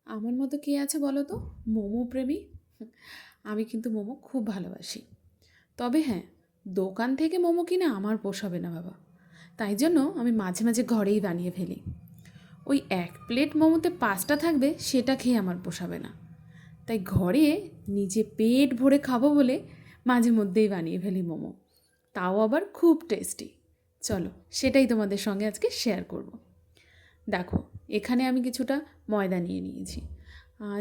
আমার মতো কে আছে বলো তো, মোমো প্রেমী। আমি কিন্তু মোমো খুব ভালোবাসি। তবে হ্যাঁ, দোকান থেকে মোমো কিনে আমার পোষাবে না বাবা। তাই জন্য আমি মাঝে মাঝে ঘরেই বানিয়ে ফেলি। ওই এক প্লেট মোমোতে 5টা থাকবে, সেটা খেয়ে আমার পোষাবে না। তাই ঘরে নিজে পেট ভরে খাবো বলে মাঝে মধ্যেই বানিয়ে ফেলি মোমো। তাও আবার খুব টেস্টি। চলো, সেটাই তোমাদের সঙ্গে আজকে শেয়ার করব। দেখো, এখানে আমি কিছুটা ময়দা নিয়ে নিয়েছি।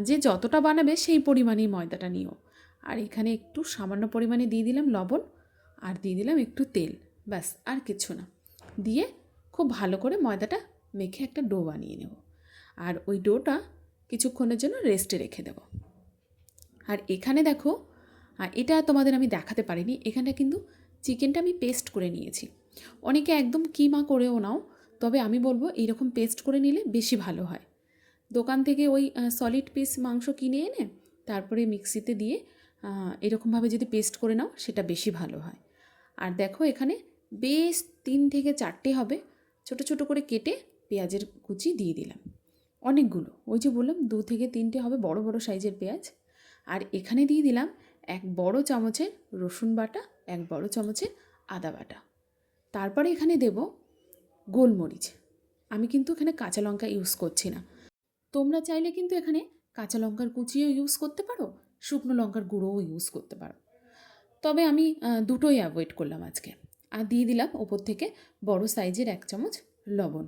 যে যতটা বানাবে সেই পরিমাণেই ময়দাটা নিও। আর এখানে একটু সামান্য পরিমাণে দিয়ে দিলাম লবণ, আর দিয়ে দিলাম একটু তেল। ব্যাস, আর কিছু না। দিয়ে খুব ভালো করে ময়দাটা মেখে একটা ডো বানিয়ে নেব। আর ওই ডোটা কিছুক্ষণের জন্য রেস্টে রেখে দেব। আর এখানে দেখো, এটা তোমাদের আমি দেখাতে পারিনি, এখানটা কিন্তু চিকেনটা আমি পেস্ট করে নিয়েছি। অনেকে একদম কিমা করেও নাও, তবে আমি বলবো এইরকম পেস্ট করে নিলে বেশি ভালো হয়। দোকান থেকে ওই সলিড পিস মাংস কিনে এনে তারপরে মিক্সিতে দিয়ে এরকমভাবে যদি পেস্ট করে নাও, সেটা বেশি ভালো হয়। আর দেখো, এখানে বেশ 3 থেকে 4টে হবে ছোট ছোট করে কেটে পেঁয়াজের কুচি দিয়ে দিলাম। অনেকগুলো, ওই যে বললাম 2 থেকে 3টে হবে বড় বড় সাইজের পেঁয়াজ। আর এখানে দিয়ে দিলাম 1 বড় চামচের রসুন বাটা, 1 বড় চামচের আদা বাটা। তারপরে এখানে দেব গোলমরিচ। আমি কিন্তু এখানে কাঁচা লঙ্কা ইউজ করছি না। তোমরা চাইলে কিন্তু এখানে কাঁচা লঙ্কার কুচিও ইউজ করতে পারো, শুকনো লঙ্কার গুঁড়োও ইউজ করতে পারো। তবে আমি দুটোই অ্যাভয়েড করলাম আজকে। আর দিয়ে দিলাম ওপর থেকে বড় সাইজের 1 চামচ লবণ।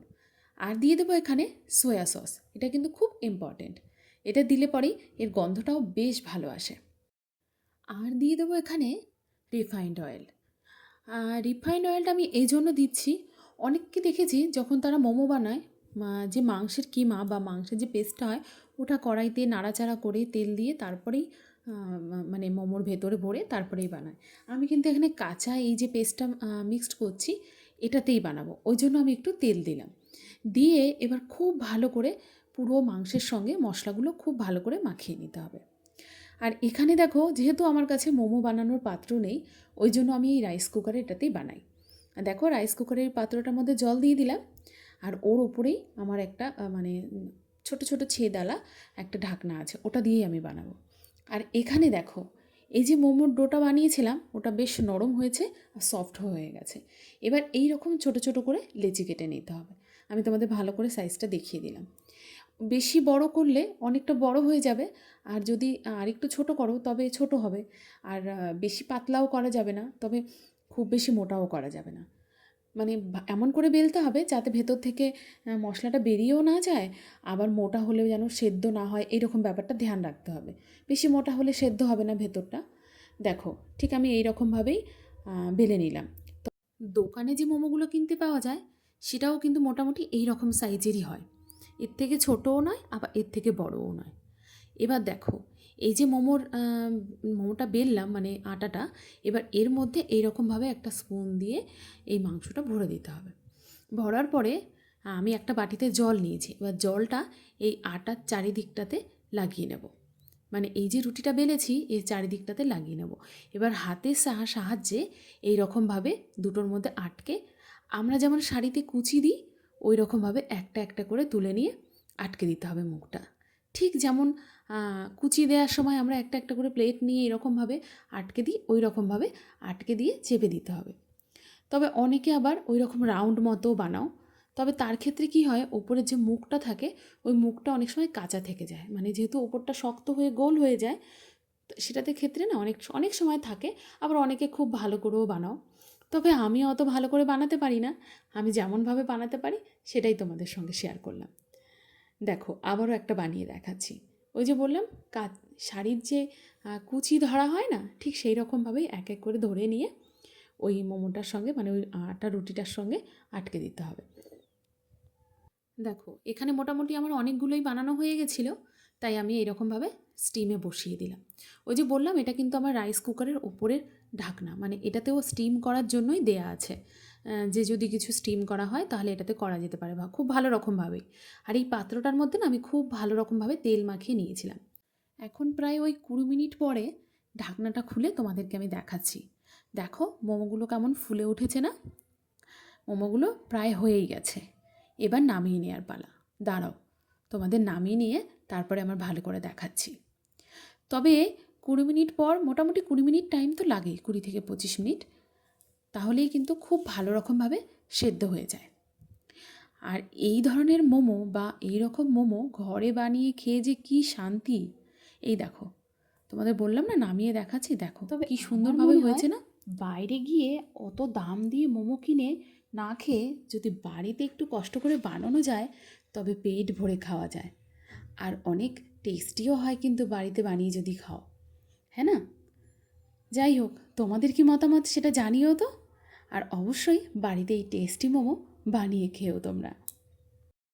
আর দিয়ে দেবো এখানে সয়া সস। এটা কিন্তু খুব ইম্পর্ট্যান্ট। এটা দিলে পরেই এর গন্ধটাও বেশ ভালো আসে। আর দিয়ে দেবো এখানে রিফাইন্ড অয়েল। রিফাইন্ড অয়েলটা আমি এই জন্য দিচ্ছি, অনেককে দেখেছি যখন তারা মোমো বানায়, যে মাংসের কিমা বা মাংসের যে পেস্টটা হয়, ওটা কড়াইতে নাড়াচাড়া করে তেল দিয়ে তারপরেই মানে মোমোর ভেতরে ভরে তারপরেই বানায়। আমি কিন্তু এখানে কাঁচা এই যে পেস্টটা মিক্সড করছি, এটাতেই বানাবো, ওই জন্য আমি একটু তেল দিলাম। দিয়ে এবার খুব ভালো করে পুরো মাংসের সঙ্গে মশলাগুলো খুব ভালো করে মাখিয়ে নিতে হবে। আর এখানে দেখো, যেহেতু আমার কাছে মোমো বানানোর পাত্র নেই, ওই জন্য আমি এই রাইস কুকারে এটাতেই বানাই। দেখো, রাইস কুকারের পাত্রটার মধ্যে জল দিয়ে দিলাম। আর ওর ওপরেই আমার একটা মানে ছোট ছোট ছেদালা একটা ঢাকনা আছে, ওটা দিয়েই আমি বানাবো। আর এখানে দেখো, এই যে মোমোর ডোটা বানিয়েছিলাম, ওটা বেশ নরম হয়েছে আর সফট হয়ে গেছে। এবার এই রকম ছোট ছোট করে লেচি কেটে নিতে হবে। আমি তোমাদের ভালো করে সাইজটা দেখিয়ে দিলাম। বেশি বড় করলে অনেকটা বড় হয়ে যাবে, আর যদি আরেকটু ছোট করো তবে ছোট হবে। আর বেশি পাতলাও করা যাবে না, তবে খুব বেশি মোটাও করা যাবে না। মানে এমন করে বেলতে হবে যাতে ভেতর থেকে মশলাটা বেরিয়েও না যায়, আবার মোটা হলেও যেন সেদ্ধ না হয়, এইরকম ব্যাপারটা ধ্যান রাখতে হবে। বেশি মোটা হলে সেদ্ধ হবে না ভেতরটা। দেখো, ঠিক আমি এই রকমভাবেই বেলে নিলাম। তো দোকানে যে মোমোগুলো কিনতে পাওয়া যায়, সেটাও কিন্তু মোটামুটি এই রকম সাইজেরই হয়। এর থেকে ছোটও নয়, আবার এর থেকে বড়ও নয়। এবার দেখো, এই যে মোমোটা বেললাম মানে আটাটা, এবার এর মধ্যে এইরকমভাবে একটা স্পুন দিয়ে এই মাংসটা ভরে দিতে হবে। ভরার পরে আমি একটা বাটিতে জল নিয়েছি, এবার জলটা এই আটার চারিদিকটাতে লাগিয়ে নেব। মানে এই যে রুটিটা বেলেছি এর চারিদিকটাতে লাগিয়ে নেব। এবার হাতের সাহায্যে এই রকমভাবে দুটোর মধ্যে আটকে, আমরা যেমন শাড়িতে কুচি দিই, ওই রকমভাবে একটা একটা করে তুলে নিয়ে আটকে দিতে হবে মুখটা। ঠিক যেমন কুচি দেওয়ার সময় আমরা একটা একটা করে প্লেট নিয়ে এরকমভাবে আটকে দিই, ওই রকমভাবে আটকে দিয়ে চেপে দিতে হবে। তবে অনেকে আবার ওই রকম রাউন্ড মতো বানাও, তবে তার ক্ষেত্রে কি হয়, ওপরের যে মুখটা থাকে, ওই মুখটা অনেক সময় কাঁচা থেকে যায়, মানে যেহেতু ওপরটা শক্ত হয়ে গোল হয়ে যায়, সেটাতে ক্ষেত্রে না অনেক অনেক সময় থাকে। আবার অনেকে খুব ভালো করেও বানাও, তবে আমি অত ভালো করে বানাতে পারি না। আমি যেমনভাবে বানাতে পারি সেটাই তোমাদের সঙ্গে শেয়ার করলাম। দেখো, আবারও একটা বানিয়ে দেখাচ্ছি। ওই যে বললাম, শাড়ির যে কুচি ধরা হয় না, ঠিক সেই রকমভাবেই এক এক করে ধরে নিয়ে ওই মোমোটার সঙ্গে মানে ওই আটা রুটিটার সঙ্গে আটকে দিতে হবে। দেখো, এখানে মোটামুটি আমার অনেকগুলোই বানানো হয়ে গেছিলো, তাই আমি এরকমভাবে স্টিমে বসিয়ে দিলাম। ওই যে বললাম, এটা কিন্তু আমার রাইস কুকারের ওপরের ঢাকনা, মানে এটাতেও স্টিম করার জন্যই দেয়া আছে। যে যদি কিছু স্টিম করা হয় তাহলে এটাতে করা যেতে পারে, বা খুব ভালো রকমভাবেই। আর এই পাত্রটার মধ্যে না আমি খুব ভালো রকমভাবে তেল মাখিয়ে নিয়েছিলাম। এখন প্রায় ওই 20 মিনিট পরে ঢাকনাটা খুলে তোমাদেরকে আমি দেখাচ্ছি। দেখো, মোমোগুলো কেমন ফুলে উঠেছে না? মোমোগুলো প্রায় হয়েই গেছে। এবার নামিয়ে নেওয়ার পালা। দাঁড়াও, তোমাদের নামিয়ে নিয়ে তারপরে আমার ভালো করে দেখাচ্ছি। তবে 20 মিনিট পর, মোটামুটি 20 মিনিট টাইম তো লাগেই, 20 থেকে 25 মিনিট, তাহলেই কিন্তু খুব ভালো রকমভাবে সেদ্ধ হয়ে যায়। আর এই ধরনের মোমো বা এই রকম মোমো ঘরে বানিয়ে খেয়ে যে কী শান্তি! এই দেখো, তোমাদের বললাম না, নামিয়ে দেখাচ্ছি, দেখো তবে কি আমার সুন্দরভাবে মনে হয় হয়েছে না? বাইরে গিয়ে অত দাম দিয়ে মোমো কিনে না খেয়ে যদি বাড়িতে একটু কষ্ট করে বানানো যায় তবে পেট ভরে খাওয়া যায়। আর অনেক টেস্টিও হয় কিন্তু বাড়িতে বানিয়ে যদি খাও, হ্যাঁ না? যাই হোক, তোমাদের কি মতামত সেটা জানিও তো। আর অবশ্যই বাড়িতে এই টেস্টি মোমো বানিয়ে খেও তোমরা।